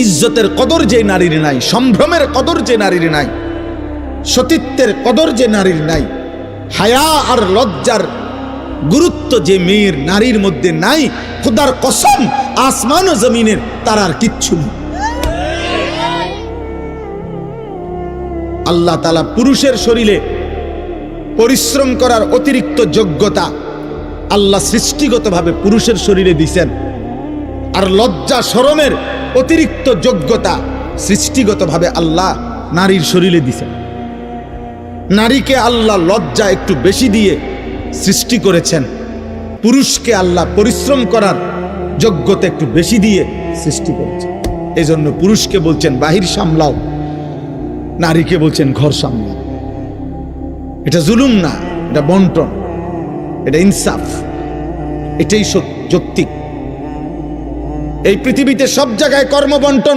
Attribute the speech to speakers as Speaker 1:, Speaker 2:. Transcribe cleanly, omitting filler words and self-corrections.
Speaker 1: ইজ্জতের কদর যে নারীর নাই, সম্ভ্রমের কদর যে নারীর নাই, সতীত্বের কদর যে নারীর নাই, হায়া আর লজ্জার গুরুত্ব যে মেয়ের নারীর মধ্যে নাই, খোদার কসম আসমান ও জমিনের তার আর কিচ্ছু নেই। আল্লাহ তাআলা পুরুষের শরীরে পরিশ্রম করার অতিরিক্ত যোগ্যতা আল্লাহ সৃষ্টিগতভাবে পুরুষের শরীরে দিয়েছেন, আর লজ্জা শরমের অতিরিক্ত যোগ্যতা সৃষ্টিগতভাবে আল্লাহ নারীর শরীরে দিয়েছেন। নারীকে আল্লাহ লজ্জা একটু বেশি দিয়ে সৃষ্টি করেছেন, পুরুষকে আল্লাহ পরিশ্রম করার যোগ্যতা একটু বেশি দিয়ে সৃষ্টি করেছেন। এই জন্য পুরুষকে বলছেন বাহির সামলাও, নারীকে বলছেন ঘর সামলাও। এটা জুলুম না, এটা বন্টন, এটা ইনসাফ, এটাই যৌক্তিক। এই পৃথিবীতে সব জায়গায় কর্মবন্টন